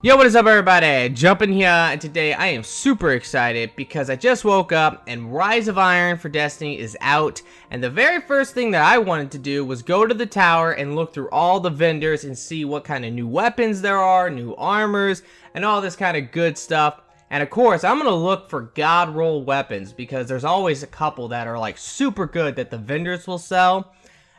Yo, what is up everybody? Jumping here, and today I am super excited because I just woke up and Rise of Iron for Destiny is out, and the very first thing that I wanted to do was go to the tower and look through all the vendors and see what kind of new weapons there are, new armors, and all this kind of good stuff. And of course, I'm going to look for god roll weapons because there's always a couple that are like super good that the vendors will sell.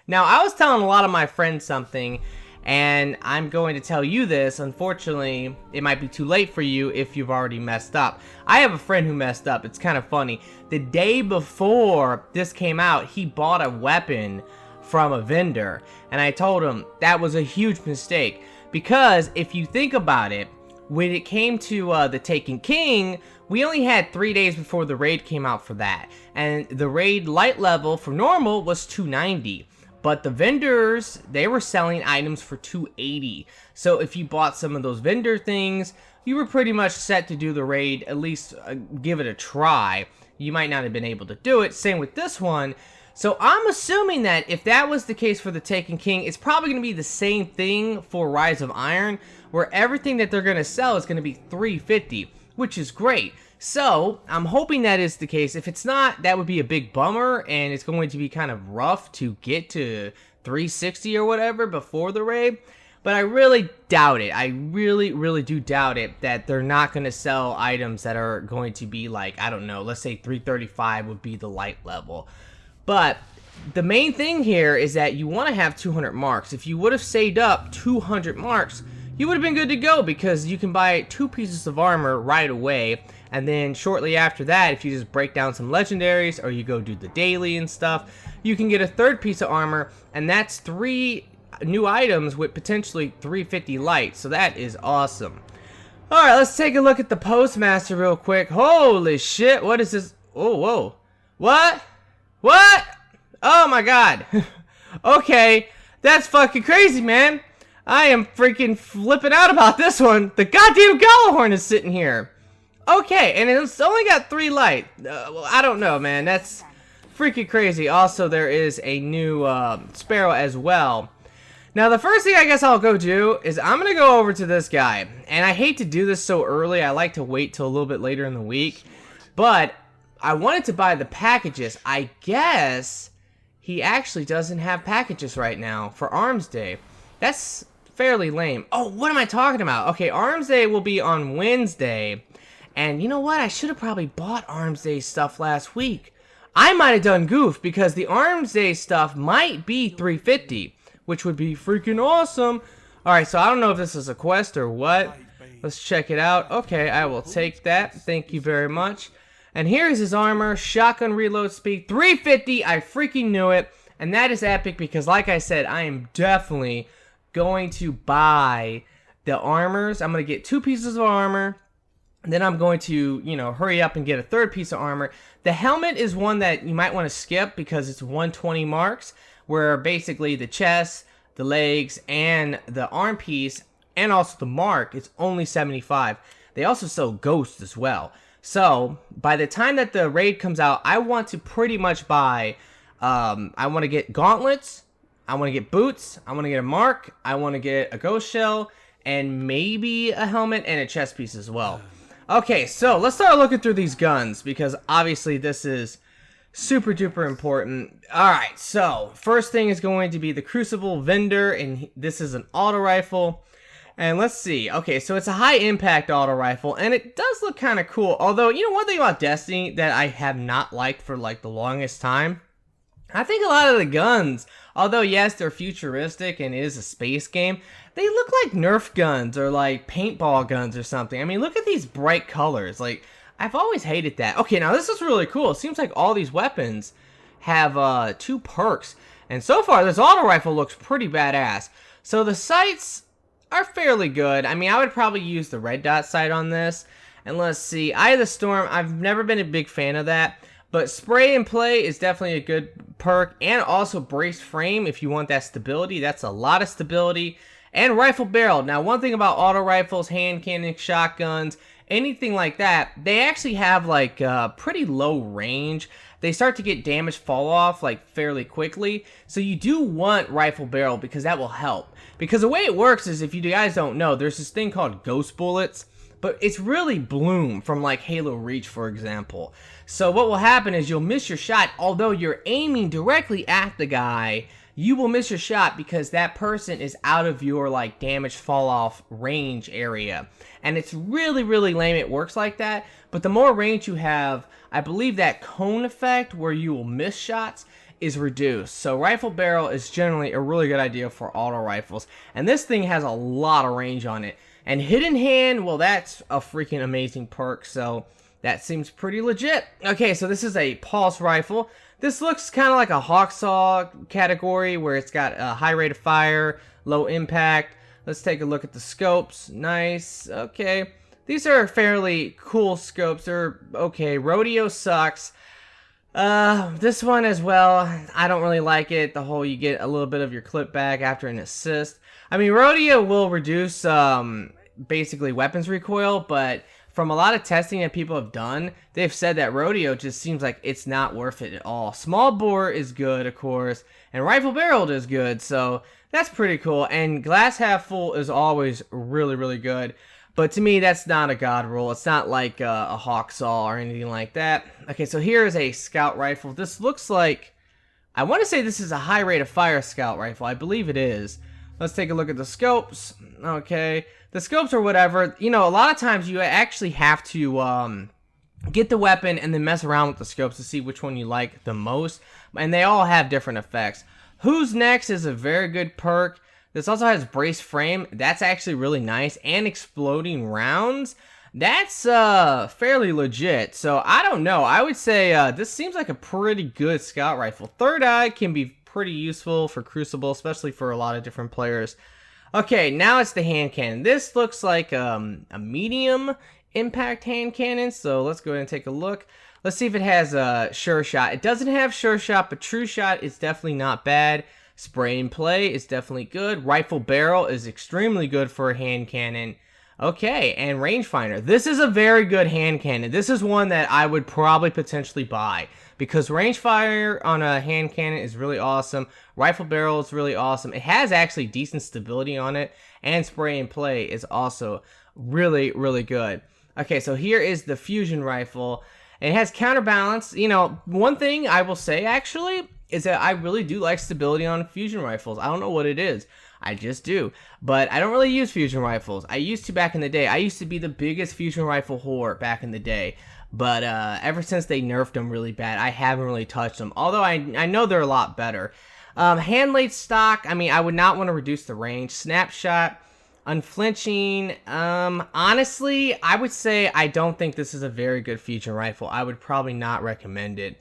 Now, I was telling a lot of my friends something, and I'm going to tell you this. Unfortunately, it might be too late for you if you've already messed up. I have a friend who messed up. It's kind of funny. The day before this came out, he bought a weapon from a vendor, and I told him that was a huge mistake because if you think about it, when it came to the Taken King, we only had 3 days before the raid came out for that, and the raid light level for normal was 290. But the vendors, they were selling items for 280. So if you bought some of those vendor things, you were pretty much set to do the raid, at least give it a try. You might not have been able to do it. Same with this one. So I'm assuming that if that was the case for the Taken King, it's probably going to be the same thing for Rise of Iron, where everything that they're going to sell is going to be 350, which is great. So, I'm hoping that is the case. If it's not, that would be a big bummer, and it's going to be kind of rough to get to 360 or whatever before the raid. But I really doubt it. I really do doubt it that they're not going to sell items that are going to be like, I don't know, let's say 335 would be the light level. But the main thing here is that you want to have 200 marks. If you would have saved up 200 marks, you would have been good to go because you can buy 2 pieces of armor right away. And then shortly after that, if you just break down some legendaries or you go do the daily and stuff, you can get a 3rd piece of armor, and that's 3 new items with potentially 350 light. So that is awesome. Alright, let's take a look at the Postmaster real quick. Holy shit, what is this? Oh, whoa. What? What? Oh my god. Okay, that's fucking crazy, man. I am freaking flipping out about this one. The goddamn Galahorn is sitting here. Okay, and it's only got 3 light. Well, I don't know, man. That's freaking crazy. Also, there is a new Sparrow as well. Now, the first thing I guess I'll go do is I'm going to go over to this guy. And I hate to do this so early. I like to wait till a little bit later in the week. But I wanted to buy the packages. I guess he actually doesn't have packages right now for Arms Day. That's fairly lame. Oh, what am I talking about? Okay, Arms Day will be on Wednesday. And you know what? I should have probably bought Arms Day stuff last week. I might have done goof because the Arms Day stuff might be 350, which would be freaking awesome. Alright, so I don't know if this is a quest or what. Let's check it out. Okay, I will take that. Thank you very much. And here's his armor. Shotgun reload speed. 350. I freaking knew it. And that is epic because, like I said, I am definitely going to buy the armors. I'm going to get 2 pieces of armor. Then I'm going to, hurry up and get a 3rd piece of armor. The helmet is one that you might want to skip because it's 120 marks, where basically the chest, the legs, and the arm piece, and also the mark, is only 75. They also sell ghosts as well. So, by the time that the raid comes out, I want to pretty much buy, I want to get gauntlets, I want to get boots, I want to get a mark, I want to get a ghost shell, and maybe a helmet and a chest piece as well. Okay, so let's start looking through these guns because obviously this is super duper important. Alright, so first thing is going to be the Crucible Vendor, and this is an auto rifle. And let's see. Okay, so it's a high impact auto rifle, and it does look kind of cool. Although, one thing about Destiny that I have not liked for like the longest time, I think a lot of the guns, although yes, they're futuristic and it is a space game, they look like Nerf guns or like paintball guns or something. I mean, look at these bright colors. Like, I've always hated that. Okay, now this is really cool. It seems like all these weapons have 2 perks. And so far, this auto rifle looks pretty badass. So the sights are fairly good. I mean, I would probably use the red dot sight on this. And let's see. Eye of the Storm, I've never been a big fan of that. But Spray and Play is definitely a good perk. And also Brace Frame if you want that stability. That's a lot of stability. And Rifle Barrel. Now, one thing about auto rifles, hand cannon, shotguns, anything like that, they actually have like pretty low range. They start to get damage fall off like fairly quickly. So you do want rifle barrel because that will help. Because the way it works is, if you guys don't know, there's this thing called ghost bullets, but it's really bloom from like Halo Reach, for example. So what will happen is you'll miss your shot, although you're aiming directly at the guy. You will miss your shot because that person is out of your like damage fall off range area. And it's really, really lame it works like that. But the more range you have, I believe that cone effect where you will miss shots is reduced. So rifle barrel is generally a really good idea for auto rifles. And this thing has a lot of range on it. And hidden hand, well, that's a freaking amazing perk. So that seems pretty legit. Okay, so this is a pulse rifle. This looks kind of like a Hawksaw category where it's got a high rate of fire, low impact. Let's take a look at the scopes. Nice. Okay. These are fairly cool scopes. They're okay. Rodeo sucks. This one as well, I don't really like it. The whole you get a little bit of your clip back after an assist. I mean, Rodeo will reduce basically weapons recoil, but from a lot of testing that people have done, they've said that Rodeo just seems like it's not worth it at all. Small bore is good, of course, and rifle barreled is good, so that's pretty cool. And glass half full is always really, really good. But to me, that's not a god rule. It's not like a Hawksaw or anything like that. Okay, so here is a scout rifle. This looks like, I want to say this is a high rate of fire scout rifle. I believe it is. Let's take a look at the scopes. Okay, the scopes or whatever. You know, a lot of times you actually have to get the weapon and then mess around with the scopes to see which one you like the most. And they all have different effects. Who's Next is a very good perk. This also has brace frame. That's actually really nice. And exploding rounds. That's fairly legit. So I don't know. I would say this seems like a pretty good scout rifle. Third eye can be pretty useful for Crucible, especially for a lot of different players. Okay, now it's the hand cannon. This looks like a medium impact hand cannon. So let's go ahead and take a look. Let's see if it has a sure shot. It doesn't have sure shot, but true shot is definitely not bad. Spray and play is definitely good. Rifle barrel is extremely good for a hand cannon. Okay, and rangefinder. This is a very good hand cannon. This is one that I would probably potentially buy because rangefinder on a hand cannon is really awesome. Rifle barrel is really awesome. It has actually decent stability on it, and spray and play is also really, really good. Okay, so here is the fusion rifle. It has counterbalance. You know, one thing I will say actually is that I really do like stability on fusion rifles. I don't know what it is. I just do. But I don't really use fusion rifles. I used to back in the day. I used to be the biggest fusion rifle whore back in the day. But ever since they nerfed them really bad, I haven't really touched them. Although I know they're a lot better. Hand laid stock, I mean, I would not want to reduce the range. Snapshot, unflinching. Honestly, I would say I don't think this is a very good fusion rifle. I would probably not recommend it.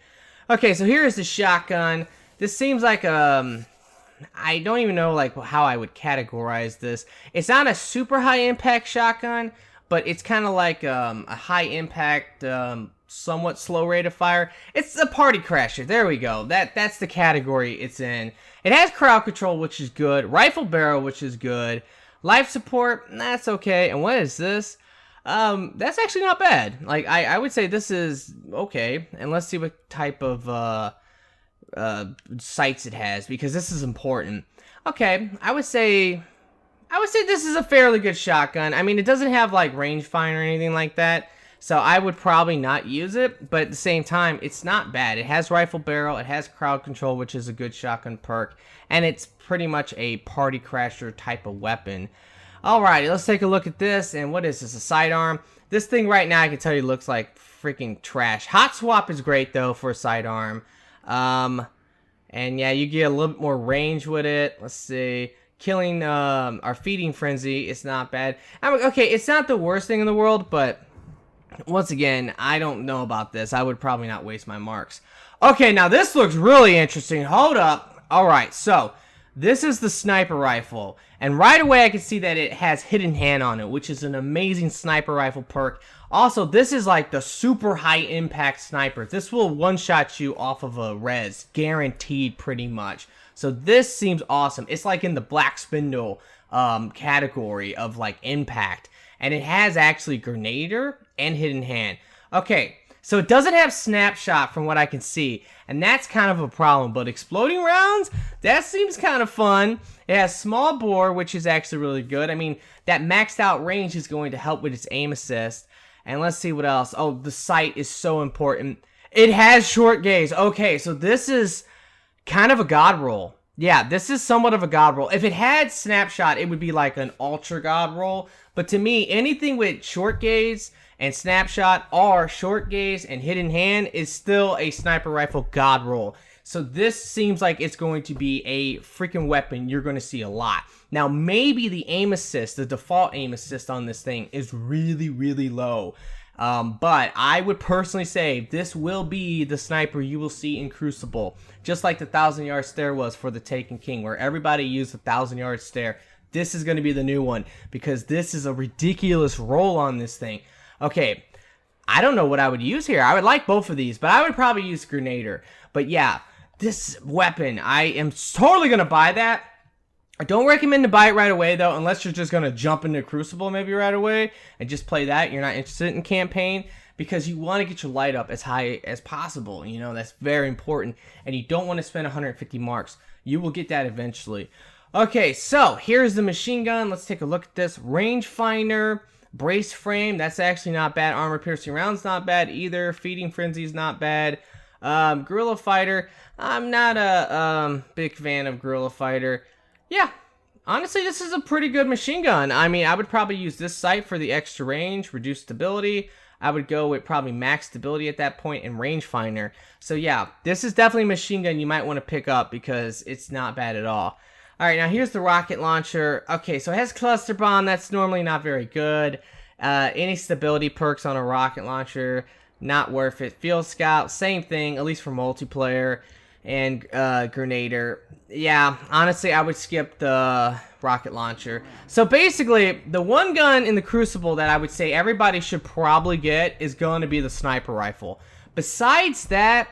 Okay, so here is the shotgun. This seems like I don't even know like how I would categorize this. It's not a super high impact shotgun, but it's kind of like a high impact, somewhat slow rate of fire. It's a party crasher. There we go. That's the category it's in. It has crowd control, which is good. Rifle barrel, which is good. Life support, that's okay. And what is this? That's actually not bad. Like, I would say this is okay. And let's see what type of sights it has, because this is important. Okay, I would say this is a fairly good shotgun. I mean, it doesn't have like rangefinder or anything like that, so I would probably not use it, but at the same time, it's not bad. It has rifle barrel, it has crowd control, which is a good shotgun perk, and it's pretty much a party crasher type of weapon. Alrighty, let's take a look at this. And what is this? A sidearm? This thing right now, I can tell you, looks like freaking trash. Hot swap is great though for a sidearm. And yeah, you get a little bit more range with it. Let's see. Killing our feeding frenzy. It's not bad. Okay, it's not the worst thing in the world, but once again, I don't know about this. I would probably not waste my marks. Okay, now this looks really interesting. Hold up. Alright, so this is the sniper rifle, and right away I can see that it has hidden hand on it, which is an amazing sniper rifle perk. Also, this is like the super high impact sniper. This will one-shot you off of a res, guaranteed pretty much. So this seems awesome. It's like in the Black Spindle category of like impact. And it has actually Grenadier, and hidden hand. Okay, so it doesn't have snapshot from what I can see, and that's kind of a problem, but exploding rounds, that seems kind of fun. It has small bore, which is actually really good. I mean, that maxed out range is going to help with its aim assist. And let's see what else. Oh, the sight is so important. It has short gaze. Okay, so this is kind of a god roll. Yeah, this is somewhat of a god roll. If it had snapshot, it would be like an ultra god roll. But to me, anything with short gaze and snapshot or short gaze and hidden hand is still a sniper rifle god roll. So this seems like it's going to be a freaking weapon you're going to see a lot. Now, maybe the aim assist, the default aim assist on this thing is really, really low. But I would personally say this will be the sniper you will see in Crucible. Just like the 1,000-yard stare was for the Taken King, where everybody used the 1,000-yard stare. This is going to be the new one, because this is a ridiculous roll on this thing. Okay, I don't know what I would use here. I would like both of these, but I would probably use Grenader. But yeah, this weapon, I am totally going to buy that. I don't recommend to buy it right away, though, unless you're just going to jump into Crucible maybe right away and just play that. You're not interested in campaign, because you want to get your light up as high as possible. You know, that's very important, and you don't want to spend 150 marks. You will get that eventually. Okay, so here's the machine gun. Let's take a look at this. Rangefinder, brace frame, that's actually not bad. Armor piercing rounds, not bad either. Feeding frenzy is not bad. Guerrilla fighter, I'm not a big fan of guerrilla fighter. Yeah, honestly, this is a pretty good machine gun. I mean, I would probably use this sight for the extra range, reduced stability. I would go with probably max stability at that point and rangefinder. So yeah, this is definitely a machine gun you might want to pick up, because it's not bad at all. Alright, now here's the rocket launcher. Okay, so it has cluster bomb. That's normally not very good. Any stability perks on a rocket launcher, not worth it. Field scout, same thing, at least for multiplayer. And Grenader, yeah, honestly, I would skip the rocket launcher. So basically, the one gun in the Crucible that I would say everybody should probably get is going to be the sniper rifle. Besides that,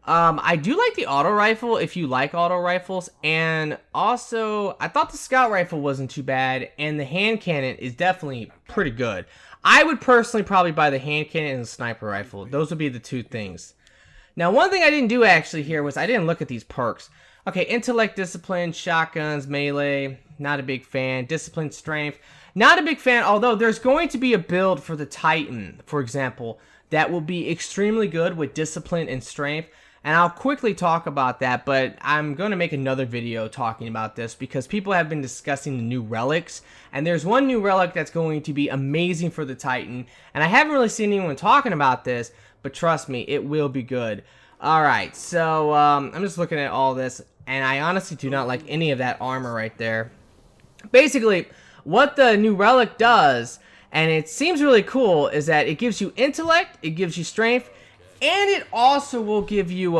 I do like the auto rifle if you like auto rifles, and also I thought the scout rifle wasn't too bad, and the hand cannon is definitely pretty good. I would personally probably buy the hand cannon and the sniper rifle. Those would be the two things. Now, one thing I didn't do actually here was I didn't look at these perks. Okay, intellect, discipline, shotguns, melee, not a big fan. Discipline, strength, not a big fan, although there's going to be a build for the Titan, for example, that will be extremely good with discipline and strength. And I'll quickly talk about that, but I'm going to make another video talking about this because people have been discussing the new relics. And there's one new relic that's going to be amazing for the Titan. And I haven't really seen anyone talking about this, but trust me, it will be good. Alright, so I'm just looking at all this, and I honestly do not like any of that armor right there. Basically, what the new relic does, and it seems really cool, is that it gives you intellect, it gives you strength, and it also will give you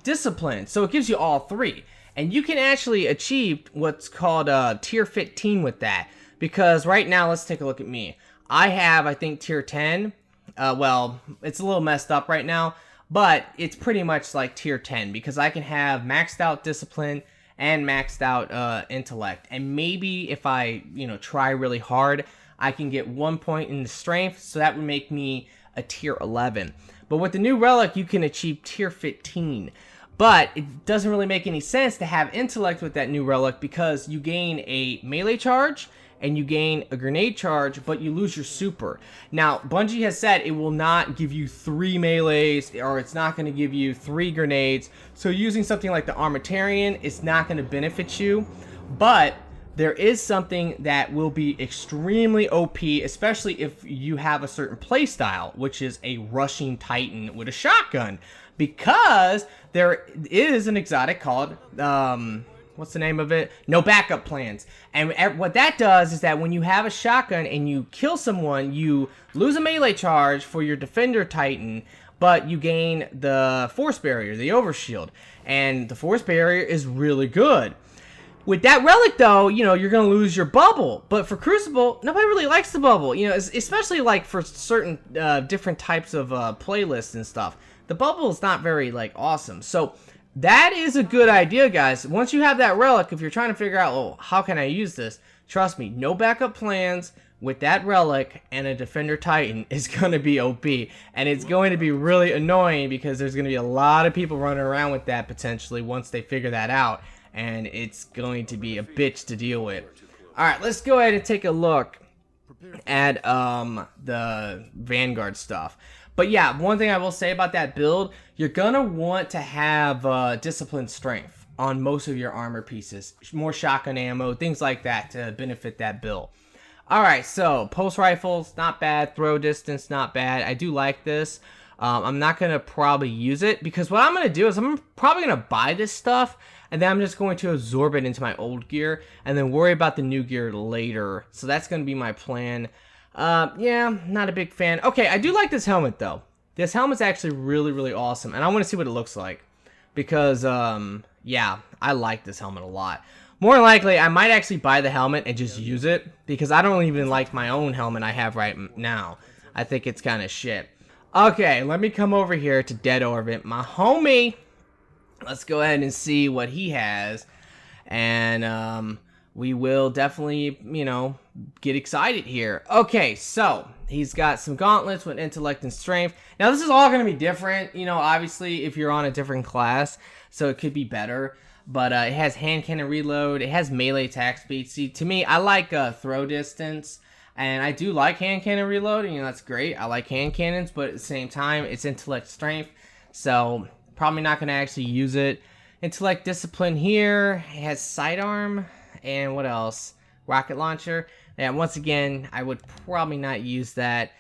discipline. So it gives you all three. And you can actually achieve what's called tier 15 with that. Because right now, let's take a look at me. I have, I think, tier 10. Well, it's a little messed up right now. But it's pretty much like tier 10. Because I can have maxed out discipline and maxed out intellect. And maybe if I, try really hard, I can get 1 point in the strength. So that would make me a tier 11. But with the new relic, you can achieve tier 15. But it doesn't really make any sense to have intellect with that new relic because you gain a melee charge and you gain a grenade charge, but you lose your super. Now, Bungie has said it will not give you 3 melees, or it's not going to give you 3 grenades. So using something like the Armitarian is not going to benefit you. But there is something that will be extremely OP, especially if you have a certain playstyle, which is a rushing Titan with a shotgun. Because there is an exotic called, what's the name of it? No backup plans. And what that does is that when you have a shotgun and you kill someone, you lose a melee charge for your defender Titan, but you gain the force barrier, the overshield. And the force barrier is really good. With that relic, though, you're going to lose your bubble. But for Crucible, nobody really likes the bubble. Especially like for certain different types of playlists and stuff. The bubble is not very, awesome. So that is a good idea, guys. Once you have that relic, if you're trying to figure out, how can I use this? Trust me, no backup plans with that relic and a Defender Titan is going to be OP. And it's going to be really annoying because there's going to be a lot of people running around with that potentially once they figure that out. And it's going to be a bitch to deal with. Alright, let's go ahead and take a look at the Vanguard stuff. But yeah, one thing I will say about that build, you're going to want to have Discipline Strength on most of your armor pieces. More shotgun ammo, things like that to benefit that build. Alright, so pulse rifles, not bad. Throw distance, not bad. I do like this. I'm not going to probably use it because what I'm going to do is I'm probably going to buy this stuff and then I'm just going to absorb it into my old gear and then worry about the new gear later. So that's going to be my plan. Yeah, not a big fan. Okay, I do like this helmet though. This helmet's actually really, really awesome and I want to see what it looks like because, yeah, I like this helmet a lot. More likely, I might actually buy the helmet and just use it because I don't even like my own helmet I have right now. I think it's kind of shit. Okay, let me come over here to Dead Orbit, my homie. Let's go ahead and see what he has. And we will definitely, you know, get excited here. Okay, so he's got some gauntlets with intellect and strength. Now, this is all going to be different, you know, obviously, if you're on a different class. So it could be better. But it has hand cannon reload. It has melee attack speed. See, to me, I like throw distance. And I do like hand cannon reload. You know, that's great. I like hand cannons. But at the same time, it's intellect strength. So probably not going to actually use it. Intellect discipline here. It has sidearm. And what else? Rocket launcher. And once again, I would probably not use that.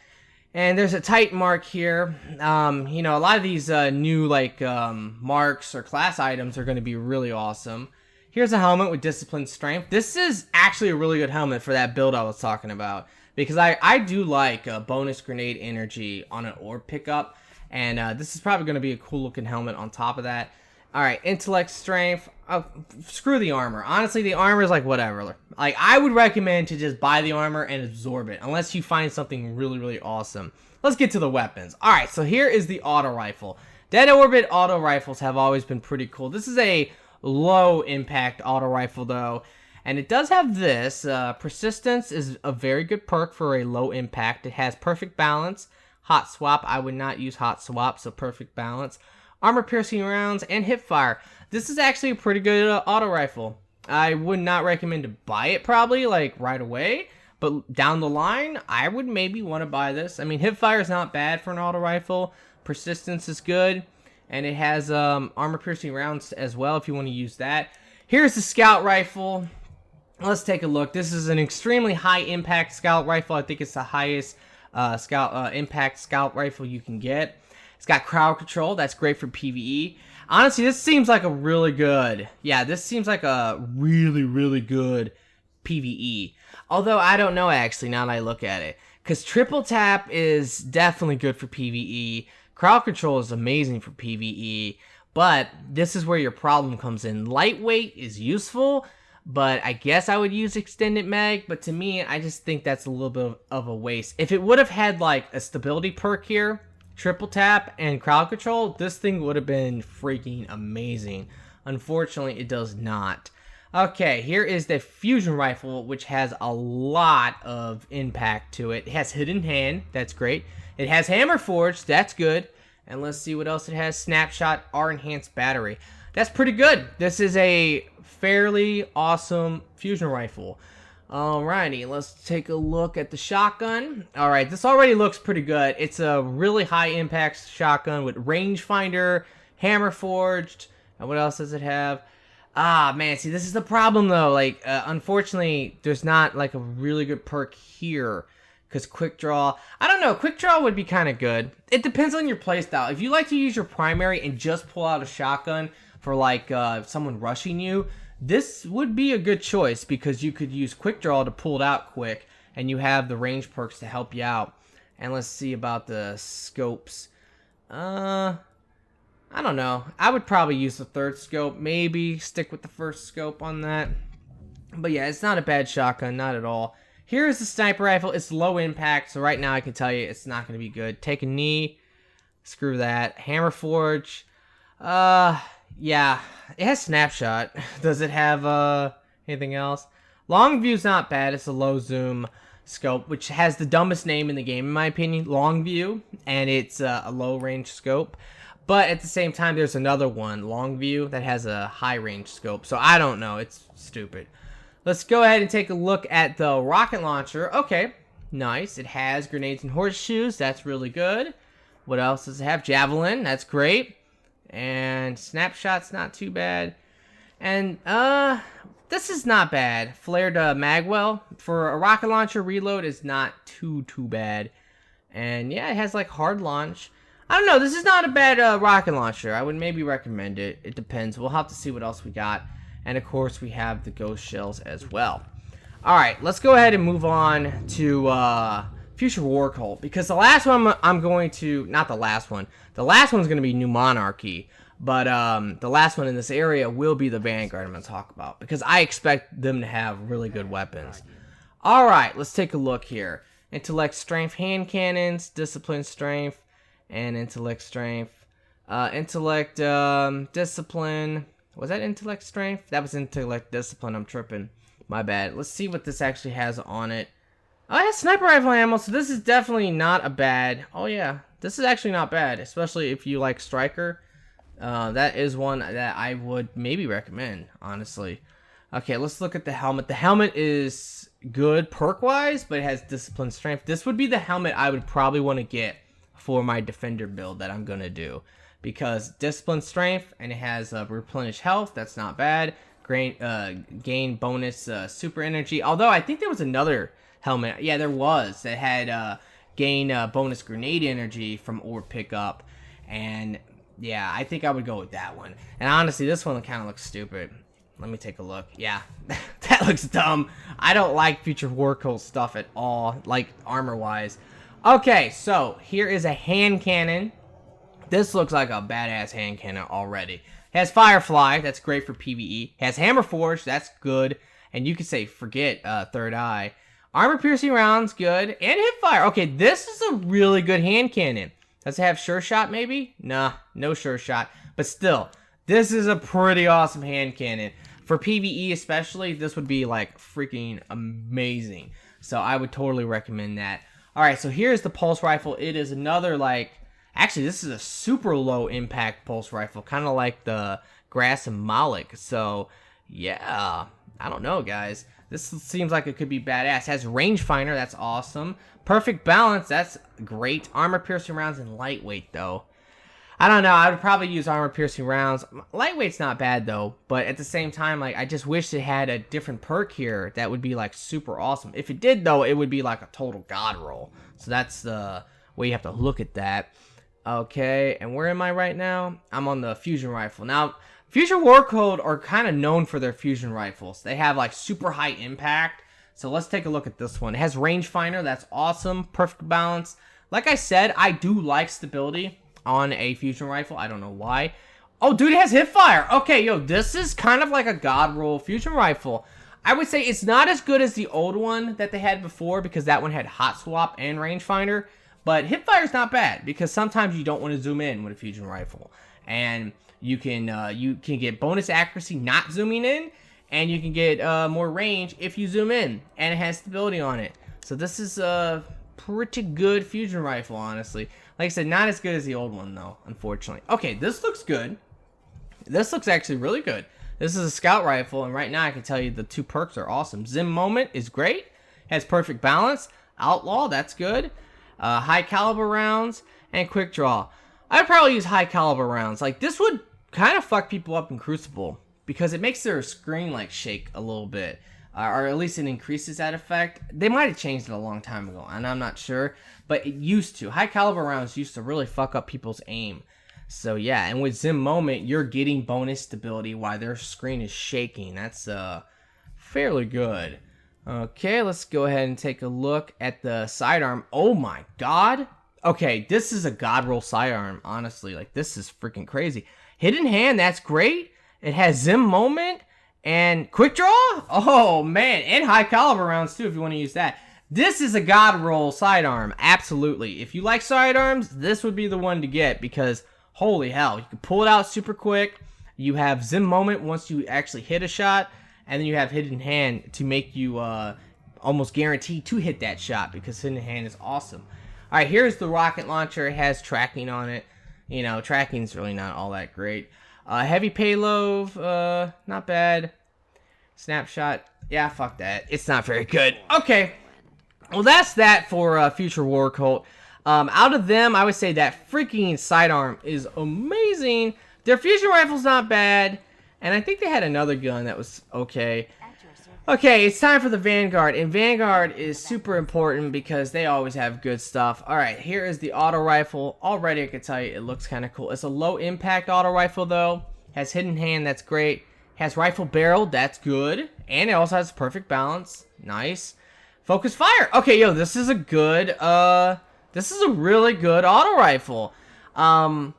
And there's a Titan mark here. You know, a lot of these new like marks or class items are going to be really awesome. Here's a helmet with discipline strength. This is actually a really good helmet for that build I was talking about. Because I do like bonus grenade energy on an orb pickup. And this is probably going to be a cool looking helmet on top of that. Alright, intellect strength. Oh, screw the armor. Honestly, the armor is like whatever. Like, I would recommend to just buy the armor and absorb it. Unless you find something really, really awesome. Let's get to the weapons. Alright, so here is the auto rifle. Dead Orbit auto rifles have always been pretty cool. This is a low impact auto rifle though. And it does have this. Persistence is a very good perk for a low impact. It has perfect balance. Hot swap. I would not use hot swap, so perfect balance. Armor piercing rounds and hip fire. This is actually a pretty good auto rifle. I would not recommend to buy it probably like right away, but down the line I would maybe want to buy this. I mean, hip fire is not bad for an auto rifle. Persistence is good, and it has armor piercing rounds as well if you want to use that. Here's the scout rifle. Let's take a look. This is an extremely high impact scout rifle. I think it's the highest impact scout rifle you can get. It's got crowd control. That's great for PvE. Honestly, this seems like a really good... Yeah, this seems like a really, really good PvE. Although, I don't know, actually, now that I look at it. Because triple tap is definitely good for PvE. Crowd control is amazing for PvE. But this is where your problem comes in. Lightweight is useful, but I guess I would use extended mag. But to me, I just think that's a little bit of a waste. If it would have had, like, a stability perk here... Triple tap and crowd control, this thing would have been freaking amazing. Unfortunately, it does not. Okay, here is the fusion rifle, which has a lot of impact to it. It has hidden hand, that's great. It has hammer forged, that's good. And let's see what else it has. Snapshot R enhanced battery. That's pretty good. This is a fairly awesome fusion rifle. Alrighty, let's take a look at the shotgun. Alright, this already looks pretty good. It's a really high impact shotgun with rangefinder, hammer forged, and what else does it have? Ah, man, see, this is the problem though. Like, unfortunately, there's not like a really good perk here. Because quick draw, I don't know, quick draw would be kind of good. It depends on your playstyle. If you like to use your primary and just pull out a shotgun for like someone rushing you, this would be a good choice because you could use quick draw to pull it out quick and you have the range perks to help you out. And let's see about the scopes. I don't know. I would probably use the third scope. Maybe stick with the first scope on that. But yeah, it's not a bad shotgun, not at all. Here's the sniper rifle. It's low impact, so right now I can tell you it's not going to be good. Take a knee. Screw that. Hammer forge. Yeah, it has snapshot. Does it have anything else? Long view's not bad. It's a low zoom. scope, which has the dumbest name in the game, in my opinion, long view, and it's a low range scope. But at the same time, there's another one, long view, that has a high range scope. So I don't know, it's stupid. Let's go ahead and take a look at the rocket launcher. Okay, nice. It has grenades and horseshoes. That's really good. What else does it have? Javelin. That's great. And snapshot's not too bad. And this is not bad. Flared magwell for a rocket launcher. Reload is not too bad. And yeah, it has like hard launch. I don't know. This is not a bad rocket launcher. I would maybe recommend it. It depends. We'll have to see what else we got. And of course, we have the ghost shells as well. All right, let's go ahead and move on to Future War Cult, because the last one I'm going to, not the last one. The last one's going to be New Monarchy, but the last one in this area will be the Vanguard I'm going to talk about, because I expect them to have really good weapons. All right, let's take a look here. Intellect, Strength, hand cannons, Discipline, Strength, and Intellect, Strength. Intellect, Discipline. Was that Intellect, Strength? That was Intellect, Discipline. I'm tripping. My bad. Let's see what this actually has on it. Oh, it has sniper rifle ammo, so this is definitely not a bad... Oh, yeah. This is actually not bad, especially if you like Striker. That is one that I would maybe recommend, honestly. Okay, let's look at the helmet. The helmet is good perk-wise, but it has Discipline, Strength. This would be the helmet I would probably want to get for my Defender build that I'm going to do. Because Discipline, Strength, and it has Replenish Health. That's not bad. Gain bonus super energy. Although I think there was another helmet. Yeah, there was. That had gain bonus grenade energy from orb pickup. And yeah, I think I would go with that one. And honestly, this one kind of looks stupid. Let me take a look. Yeah, that looks dumb. I don't like Future War Cult stuff at all, like armor-wise. Okay, so here is a hand cannon. This looks like a badass hand cannon already. It has Firefly, that's great for PvE. It has Hammer Forge, that's good. And you could say, forget Third Eye. Armor piercing rounds, good. And Hipfire. Okay, this is a really good hand cannon. Does it have Sure Shot maybe? Nah, no Sure Shot. But still, this is a pretty awesome hand cannon. For PvE especially, this would be like freaking amazing. So I would totally recommend that. Alright, so here's the pulse rifle. It is another like... Actually, this is a super low impact pulse rifle, kind of like the Grass and Malik. So, yeah, I don't know, guys. This seems like it could be badass. It has rangefinder, that's awesome. Perfect balance, that's great. Armor piercing rounds and lightweight, though. I don't know, I would probably use armor piercing rounds. Lightweight's not bad, though, but at the same time, like, I just wish it had a different perk here that would be, like, super awesome. If it did, though, it would be like a total god roll. So that's the way you have to look at that. Okay, and where am I right now? I'm on the fusion rifle. Now, Future War Cult are kind of known for their fusion rifles. They have like super high impact. So let's take a look at this one. It has rangefinder, that's awesome. Perfect balance. Like I said, I do like stability on a fusion rifle. I don't know why. Oh, dude, it has hipfire. Okay, yo, this is kind of like a god roll fusion rifle. I would say it's not as good as the old one that they had before, because that one had hot swap and rangefinder. But hipfire is not bad, because sometimes you don't want to zoom in with a fusion rifle, and you can get bonus accuracy not zooming in, and you can get more range if you zoom in, and it has stability on it. So this is a pretty good fusion rifle, honestly. Like I said, not as good as the old one though, unfortunately. Okay, this looks good. This looks actually really good. This is a scout rifle, and right now I can tell you the two perks are awesome. Zim Moment is great, has perfect balance. Outlaw, that's good. High caliber rounds, and quick draw. I'd probably use high caliber rounds. Like, this would kind of fuck people up in Crucible, because it makes their screen like shake a little bit, or at least it increases that effect. They might have changed it a long time ago, and I'm not sure, but it used to. High caliber rounds used to really fuck up people's aim. So yeah, and with Zim Moment, you're getting bonus stability while their screen is shaking. That's fairly good. Okay, let's go ahead and take a look at the sidearm. Oh my god. Okay, this is a god roll sidearm, honestly. Like, this is freaking crazy. Hidden Hand, that's great. It has Zim Moment and quick draw. Oh man, and high caliber rounds too if you want to use that. This is a god roll sidearm, absolutely. If you like sidearms, this would be the one to get, because holy hell, you can pull it out super quick. You have Zim Moment once you actually hit a shot. And then you have Hidden Hand to make you almost guaranteed to hit that shot because hidden hand is awesome. All right, here's the rocket launcher. It has tracking on it. You know, tracking's really not all that great. Heavy payload, not bad. Snapshot, yeah, fuck that. It's not very good. Okay, well that's that for Future War Cult. Out of them, I would say that freaking sidearm is amazing. Their fusion rifle's not bad, and I think they had another gun that was okay. Okay, it's time for the Vanguard, and Vanguard is super important because they always have good stuff. Alright, here is the auto rifle. Already I can tell you it looks kind of cool. It's a low impact auto rifle though. Has hidden hand, that's great. Has rifle barrel, that's good. And it also has perfect balance. Nice. Focus fire. Okay, yo, this is a good, this is a really good auto rifle. I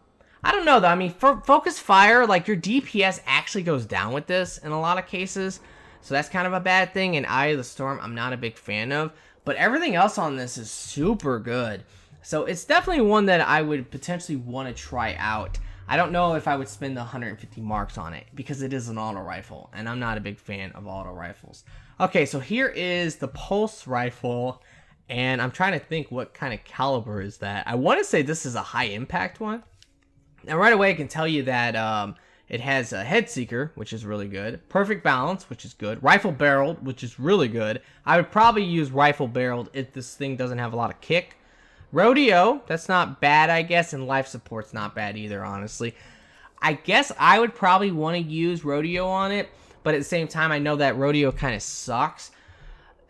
don't know though, I mean, for focus fire, like your DPS actually goes down with this in a lot of cases. So that's kind of a bad thing, and Eye of the Storm I'm not a big fan of. But everything else on this is super good. So it's definitely one that I would potentially want to try out. I don't know if I would spend the 150 marks on it, because it is an auto rifle, and I'm not a big fan of auto rifles. Okay, so here is the Pulse Rifle, and I'm trying to think what kind of caliber is that. I want to say this is a high impact one. Now right away I can tell you that it has a head seeker, which is really good. Perfect balance, which is good. Rifle barreled, which is really good. I would probably use rifle barreled if this thing doesn't have a lot of kick. Rodeo, that's not bad, I guess, and life support's not bad either, honestly. I guess I would probably want to use rodeo on it, but at the same time, I know that rodeo kind of sucks.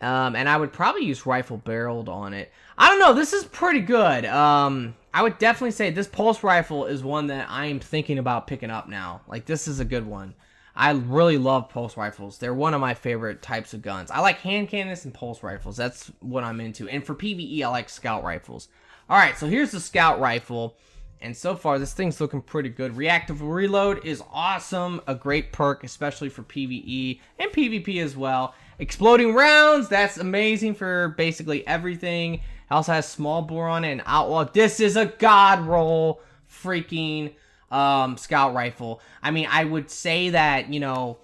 And I would probably use rifle barreled on it. I don't know, this is pretty good. I would definitely say this pulse rifle is one that I am thinking about picking up now. Like, this is a good one. I really love pulse rifles. They're one of my favorite types of guns. I like hand cannons and pulse rifles. That's what I'm into. And for PvE, I like scout rifles. Alright, so here's the scout rifle. And so far, this thing's looking pretty good. Reactive reload is awesome. A great perk, especially for PvE and PvP as well. Exploding rounds, that's amazing for basically everything. It also has small bore on it and outlaw. This is a god roll freaking scout rifle. I mean, I would say that, you know,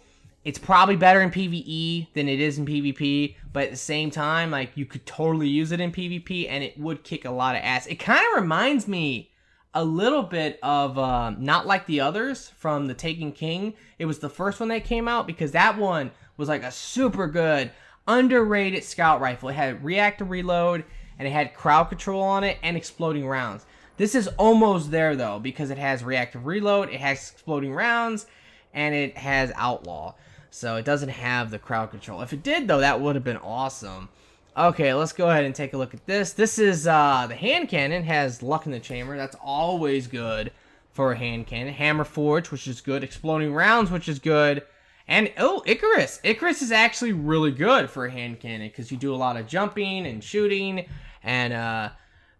it's probably better in PvE than it is in PvP, but at the same time, like, you could totally use it in PvP and it would kick a lot of ass. It kind of reminds me a little bit of Not Like the Others from The Taken King. It was the first one that came out because that one was like a super good, underrated scout rifle. It had reactive reload and it had crowd control on it and exploding rounds. This is almost there though because it has reactive reload, it has exploding rounds, and it has outlaw. So it doesn't have the crowd control. If it did though, that would have been awesome. Okay, let's go ahead and take a look at this. This is the hand cannon. Has luck in the chamber. That's always good for a hand cannon. Hammer forge, which is good. Exploding rounds, which is good. And, oh, Icarus. Icarus is actually really good for a hand cannon because you do a lot of jumping and shooting. And,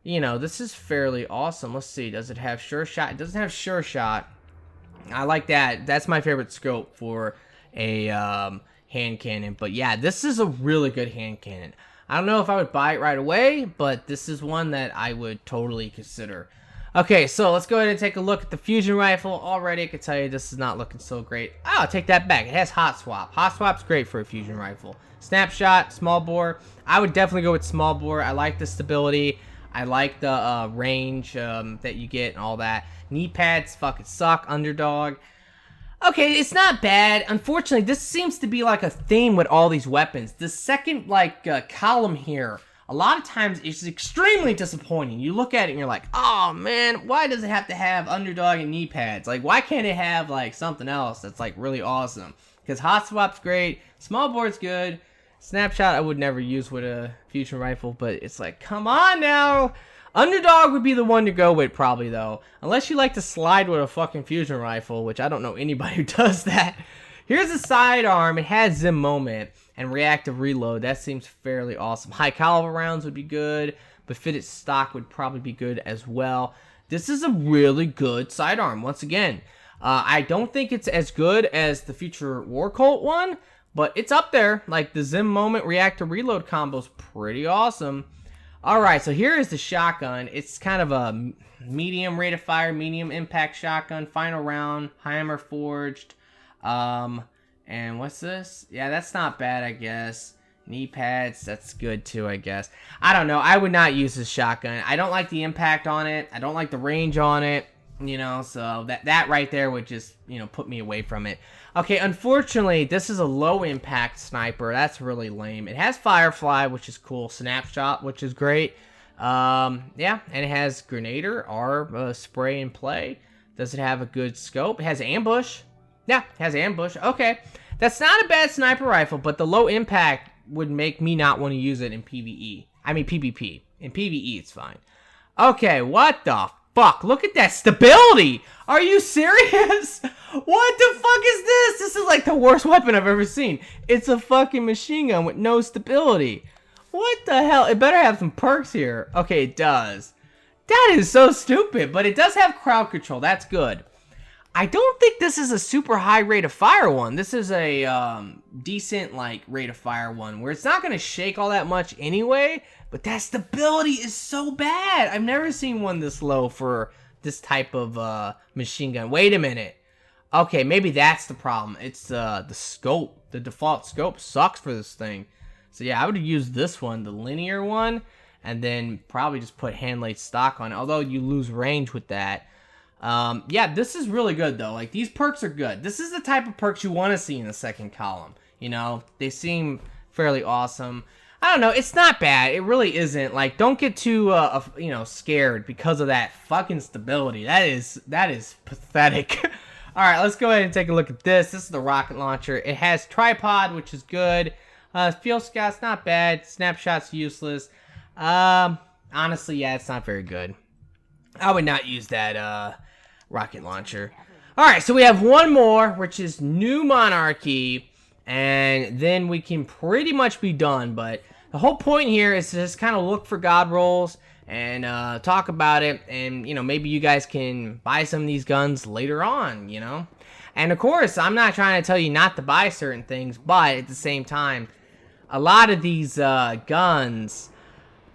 you know, this is fairly awesome. Let's see. Does it have sure shot? It doesn't have sure shot. I like that. That's my favorite scope for a hand cannon. But, yeah, this is a really good hand cannon. I don't know if I would buy it right away, but this is one that I would totally consider. Okay, so let's go ahead and take a look at the fusion rifle. Already, I can tell you this is not looking so great. Oh, I'll take that back. It has hot swap. Hot swap's great for a fusion rifle. Snapshot, small bore. I would definitely go with small bore. I like the stability. I like the range that you get and all that. Knee pads fucking suck. Underdog. Okay, it's not bad. Unfortunately, this seems to be like a theme with all these weapons. The second, like, column here, a lot of times it's extremely disappointing. You look at it and you're like, oh man, why does it have to have underdog and knee pads? Like, why can't it have, like, something else that's, like, really awesome? Because hot swap's great, small bore's good, snapshot I would never use with a fusion rifle, but it's like, come on now! Underdog would be the one to go with, probably, though. Unless you like to slide with a fucking fusion rifle, which I don't know anybody who does that. Here's the sidearm. It has Zim Moment and reactive reload. That seems fairly awesome. High caliber rounds would be good, but fitted stock would probably be good as well. This is a really good sidearm, once again. I don't think it's as good as the Future War Cult one, but it's up there. Like, the Zim Moment reactive reload combo's pretty awesome. Alright, so here is the shotgun. It's kind of a medium rate of fire, medium impact shotgun. Final round, hammer forged. And what's this? Yeah, that's not bad, I guess. Knee pads, that's good too, I guess. I don't know. I would not use this shotgun. I don't like the impact on it. I don't like the range on it. You know, so that right there would just, you know, put me away from it. Okay, unfortunately, this is a low impact sniper. That's really lame. It has Firefly, which is cool. Snapshot, which is great. Yeah, and it has Grenader or spray and play. Does it have a good scope? It has ambush. Yeah, it has ambush. Okay, that's not a bad sniper rifle, but the low impact would make me not want to use it in PvE. I mean PvP. In PvE, it's fine. Okay, what the fuck? Look at that stability! Are you serious? What the fuck is this? This is like the worst weapon I've ever seen. It's a fucking machine gun with no stability. What the hell? It better have some perks here. Okay, it does. That is so stupid, but it does have crowd control. That's good. I don't think this is a super high rate of fire one. This is a decent like rate of fire one where it's not going to shake all that much anyway, but that stability is so bad. I've never seen one this low for this type of machine gun. Wait a minute. Okay, maybe that's the problem. It's the scope. The default scope sucks for this thing. So yeah, I would use this one, the linear one, and then probably just put hand-laid stock on it, although you lose range with that. Yeah, this is really good though. Like, these perks are good. This is the type of perks you want to see in the second column. You know, they seem fairly awesome. I don't know, it's not bad. It really isn't. Like, don't get too, you know, scared because of that fucking stability. That is pathetic. All right, let's go ahead and take a look at this. This is the rocket launcher. It has tripod, which is good. Field Scout's not bad. Snapshot's useless. Honestly, yeah, it's not very good. I would not use that, rocket launcher. Alright, so we have one more, which is New Monarchy, and then we can pretty much be done, but the whole point here is to just kind of look for god rolls and talk about it, and, you know, maybe you guys can buy some of these guns later on, you know? And, of course, I'm not trying to tell you not to buy certain things, but at the same time, a lot of these guns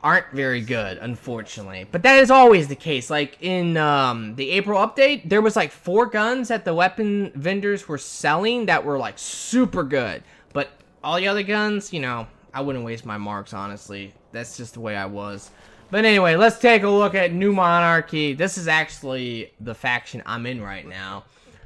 aren't very good, unfortunately. But that is always the case. Like, in the April update, there was like 4 guns that the weapon vendors were selling that were like super good. But all the other guns, you know, I wouldn't waste my marks, honestly. That's just the way I was. But anyway, let's take a look at New Monarchy. This is actually the faction I'm in right now.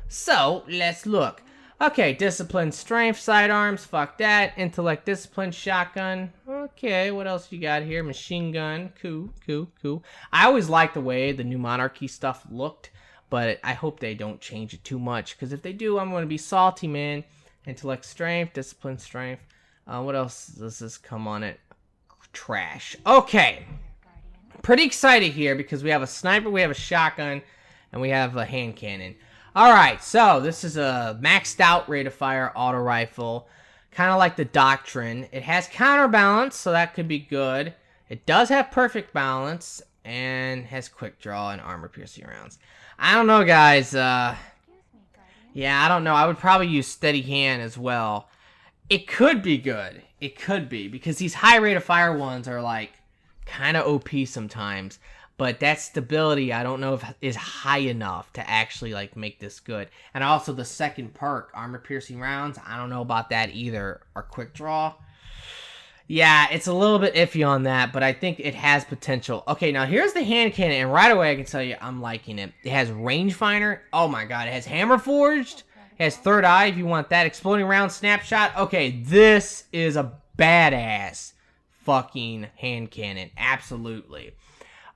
So, let's look. Okay, discipline, strength, sidearms, fuck that. Intellect, discipline, shotgun. Okay, what else you got here? Machine gun, cool, cool, cool. I always liked the way the New Monarchy stuff looked, but I hope they don't change it too much, because if they do, I'm going to be salty, man. Intellect, strength, discipline, strength. What else does this come on it? Trash. Okay. Pretty excited here, because we have a sniper, we have a shotgun, and we have a hand cannon. Alright, so this is a maxed out rate of fire auto rifle. Kind of like the Doctrine. It has counterbalance, so that could be good. It does have perfect balance, and has quick draw and armor piercing rounds. I don't know, guys. Yeah, I don't know. I would probably use steady hand as well. It could be good. It could be, because these high rate of fire ones are like kind of OP sometimes. But that stability, I don't know if is high enough to actually like make this good. And also the second perk, armor piercing rounds, I don't know about that either. Or quick draw. Yeah, it's a little bit iffy on that, but I think it has potential. Okay, now here's the hand cannon, and right away I can tell you I'm liking it. It has rangefinder. Oh my god, it has hammer forged. It has third eye if you want that. Exploding round snapshot. Okay, this is a badass fucking hand cannon. Absolutely.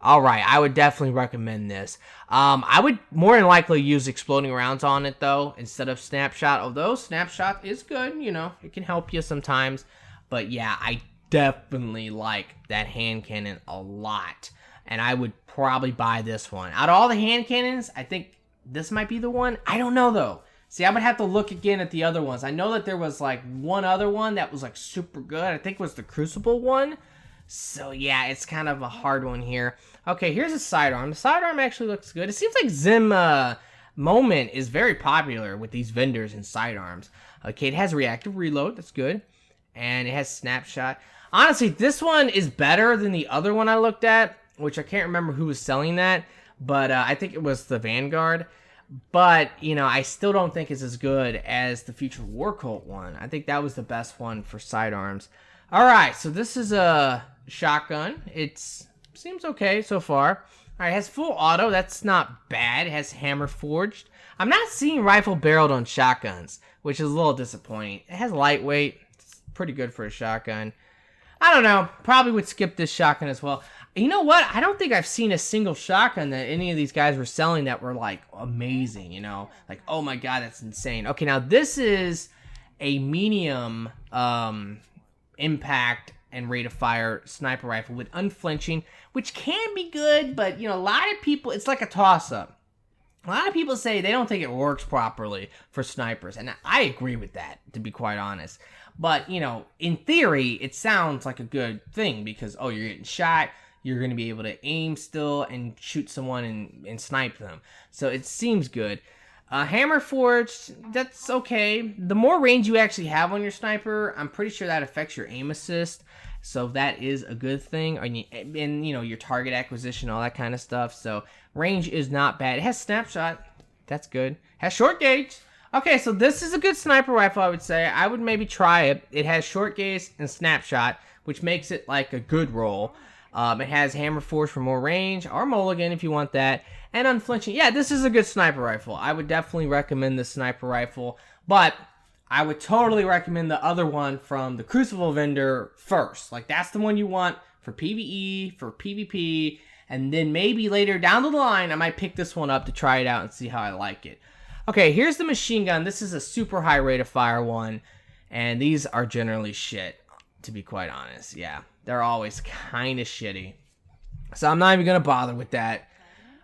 Alright, I would definitely recommend this. I would more than likely use exploding rounds on it, though, instead of snapshot. Although snapshot is good, you know, it can help you sometimes. But yeah, I definitely like that hand cannon a lot. And I would probably buy this one. Out of all the hand cannons, I think this might be the one. I don't know, though. See, I would have to look again at the other ones. I know that there was, like, one other one that was, like, super good. I think it was the Crucible one. So, yeah, it's kind of a hard one here. Okay, here's a sidearm. The sidearm actually looks good. It seems like Zim Moment is very popular with these vendors and sidearms. Okay, it has reactive reload. That's good. And it has snapshot. Honestly, this one is better than the other one I looked at, which I can't remember who was selling that. But I think it was the Vanguard. But, you know, I still don't think it's as good as the Future War Cult one. I think that was the best one for sidearms. Alright, so this is a shotgun. It seems okay so far. Alright, it has full auto. That's not bad. It has hammer forged. I'm not seeing rifle barreled on shotguns, which is a little disappointing. It has lightweight. It's pretty good for a shotgun. I don't know. Probably would skip this shotgun as well. You know what? I don't think I've seen a single shotgun that any of these guys were selling that were, like, amazing, you know? Like, oh my god, that's insane. Okay, now this is a medium, impact and rate of fire sniper rifle with unflinching, which can be good, but you know, a lot of people, it's like a toss-up. A lot of people say they don't think it works properly for snipers, and I agree with that, to be quite honest. But you know, in theory, it sounds like a good thing because oh, you're getting shot, you're going to be able to aim still and shoot someone and snipe them, so it seems good. Hammer forged, that's okay. The more range you actually have on your sniper, I'm pretty sure that affects your aim assist. So that is a good thing. And you know, your target acquisition, all that kind of stuff. So range is not bad. It has snapshot. That's good. Has short gauge. Okay, so this is a good sniper rifle, I would say. I would maybe try it. It has short gauge and snapshot, which makes it like a good roll. It has hammer forged for more range, or mulligan if you want that, and unflinching. Yeah, this is a good sniper rifle. I would definitely recommend the sniper rifle, but I would totally recommend the other one from the Crucible vendor first. Like, that's the one you want for PvE, for PvP, and then maybe later down the line, I might pick this one up to try it out and see how I like it. Okay, here's the machine gun. This is a super high rate of fire one, and these are generally shit, to be quite honest. Yeah, they're always kind of shitty. So I'm not even going to bother with that.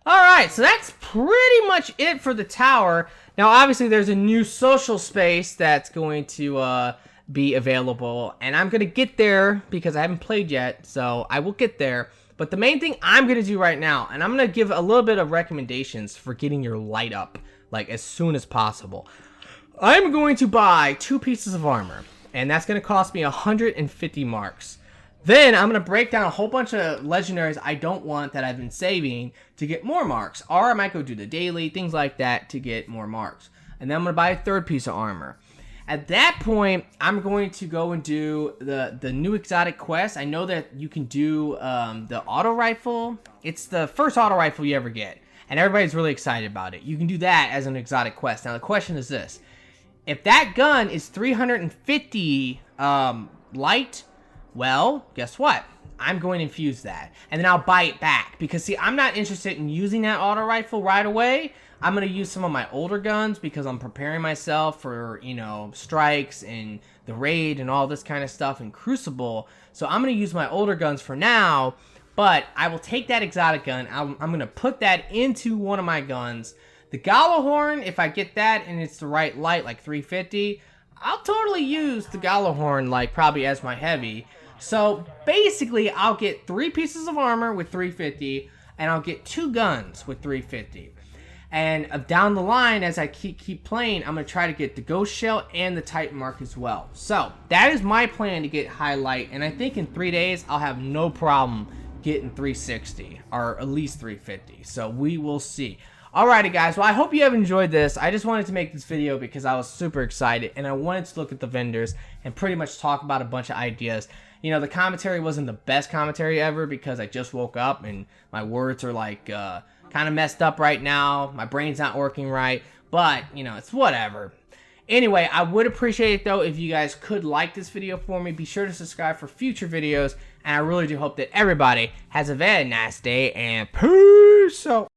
Alright, so that's pretty much it for the tower. Now, obviously, there's a new social space that's going to be available. And I'm going to get there because I haven't played yet. So I will get there. But the main thing I'm going to do right now, and I'm going to give a little bit of recommendations for getting your light up, like, as soon as possible. I'm going to buy 2 pieces of armor. And that's going to cost me 150 marks. Then I'm going to break down a whole bunch of legendaries I don't want that I've been saving to get more marks. Or I might go do the daily, things like that to get more marks. And then I'm going to buy a 3rd piece of armor. At that point, I'm going to go and do the new exotic quest. I know that you can do the auto rifle. It's the first auto rifle you ever get. And everybody's really excited about it. You can do that as an exotic quest. Now the question is this. If that gun is 350 light, well, guess what? I'm going to infuse that. And then I'll buy it back. Because, see, I'm not interested in using that auto rifle right away. I'm going to use some of my older guns because I'm preparing myself for, you know, strikes and the raid and all this kind of stuff in Crucible. So I'm going to use my older guns for now. But I will take that exotic gun. I'm going to put that into one of my guns. The Gallahorn, if I get that and it's the right light, like 350, I'll totally use the Gallahorn, like, probably as my heavy. So, basically, I'll get 3 pieces of armor with 350, and I'll get 2 guns with 350. And down the line, as I keep playing, I'm going to try to get the Ghost Shell and the Titan Mark as well. So, that is my plan to get high light, and I think in 3 days, I'll have no problem getting 360, or at least 350. So, we will see. Alrighty guys, well I hope you have enjoyed this. I just wanted to make this video because I was super excited and I wanted to look at the vendors and pretty much talk about a bunch of ideas. You know, the commentary wasn't the best commentary ever because I just woke up and my words are like kind of messed up right now. My brain's not working right, but you know, it's whatever. Anyway, I would appreciate it though if you guys could like this video for me. Be sure to subscribe for future videos and I really do hope that everybody has a very nice day and peace out.